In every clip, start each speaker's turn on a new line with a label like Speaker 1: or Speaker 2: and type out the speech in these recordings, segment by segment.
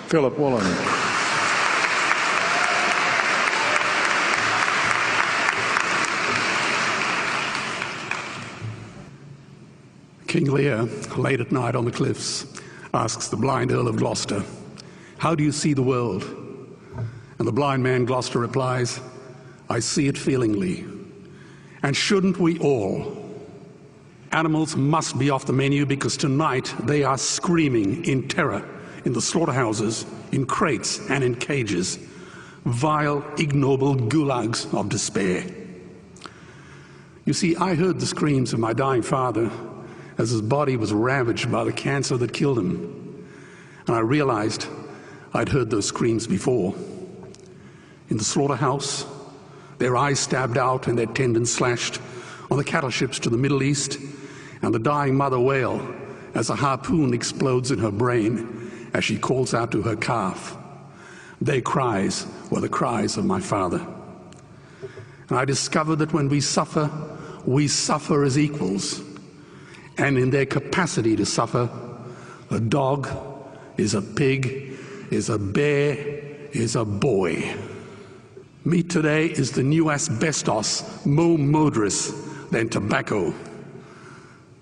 Speaker 1: Philip Woolen.
Speaker 2: King Lear, late at night on the cliffs, asks the blind Earl of Gloucester, "How do you see the world?" And the blind man Gloucester replies, "I see it feelingly. And shouldn't we all? Animals must be off the menu because tonight they are screaming in terror in the slaughterhouses, in crates and in cages, vile, ignoble gulags of despair." You see, I heard the screams of my dying father as his body was ravaged by the cancer that killed him. And I realized I'd heard those screams before. In the slaughterhouse, their eyes stabbed out and their tendons slashed, on the cattle ships to the Middle East, and the dying mother wail as a harpoon explodes in her brain as she calls out to her calf. Their cries were the cries of my father. And I discovered that when we suffer as equals. And in their capacity to suffer, a dog is a pig, is a bear, is a boy. Meat today is the new asbestos, more murderous than tobacco.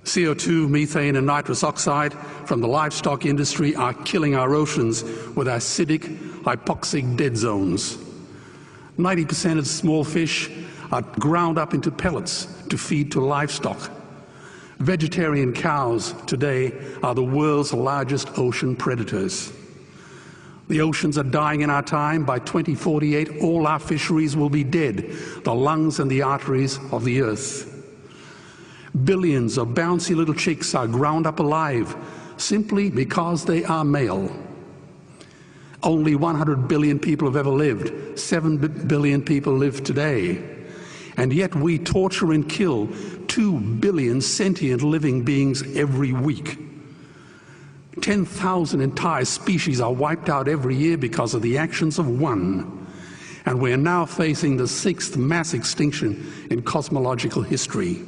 Speaker 2: CO2, methane and nitrous oxide from the livestock industry are killing our oceans with acidic, hypoxic dead zones. 90% of small fish are ground up into pellets to feed to livestock. Vegetarian cows today are the world's largest ocean predators. The oceans are dying in our time. By 2048, all our fisheries will be dead, the lungs and the arteries of the earth. Billions of bouncy little chicks are ground up alive simply because they are male. Only 100 billion people have ever lived. 7 billion people live today. And yet we torture and kill 2 billion sentient living beings every week. 10,000 entire species are wiped out every year because of the actions of one. And we're now facing the 6th mass extinction in cosmological history.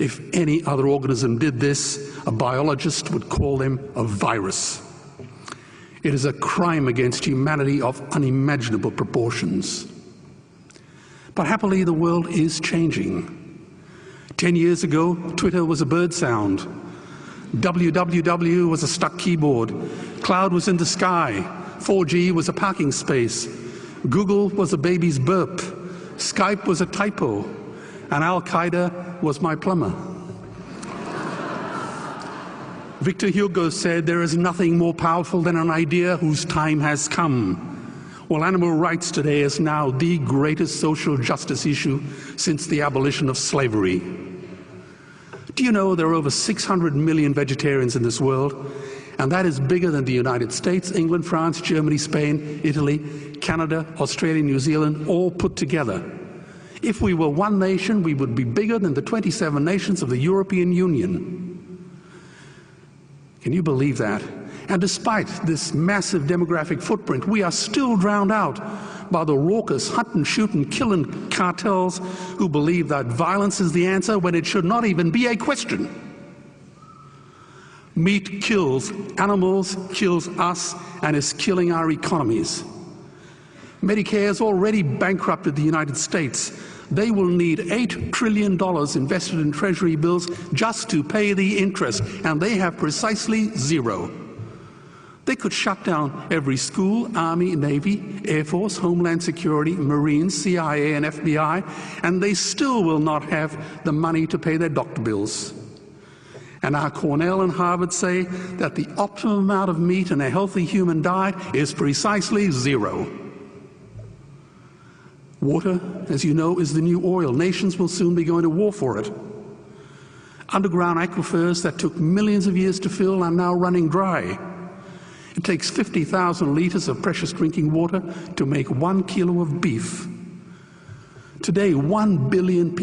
Speaker 2: If any other organism did this, a biologist would call them a virus. It is a crime against humanity of unimaginable proportions. But happily, the world is changing. 10 years ago, Twitter was a bird sound. www was a stuck keyboard. Cloud was in the sky. 4G was a parking space. Google was a baby's burp. Skype was a typo. And Al-Qaeda was my plumber. Victor Hugo said, "There is nothing more powerful than an idea whose time has come." Well, animal rights today is now the greatest social justice issue since the abolition of slavery. Do you know there are over 600 million vegetarians in this world? And that is bigger than the United States, England, France, Germany, Spain, Italy, Canada, Australia, New Zealand, all put together. If we were one nation, we would be bigger than the 27 nations of the European Union. Can you believe that? And despite this massive demographic footprint, we are still drowned out by the raucous hunt and shoot and killing cartels who believe that violence is the answer when it should not even be a question. Meat kills animals, kills us, and is killing our economies. Medicare has already bankrupted the United States. They will need $8 trillion invested in Treasury bills just to pay the interest, and they have precisely zero. They could shut down every school, Army, Navy, Air Force, Homeland Security, Marines, CIA, and FBI, and they still will not have the money to pay their doctor bills. And our Cornell and Harvard say that the optimum amount of meat in a healthy human diet is precisely zero. Water, as you know, is the new oil. Nations will soon be going to war for it. Underground aquifers that took millions of years to fill are now running dry. It takes 50,000 liters of precious drinking water to make 1 kilo of beef. Today, 1 billion people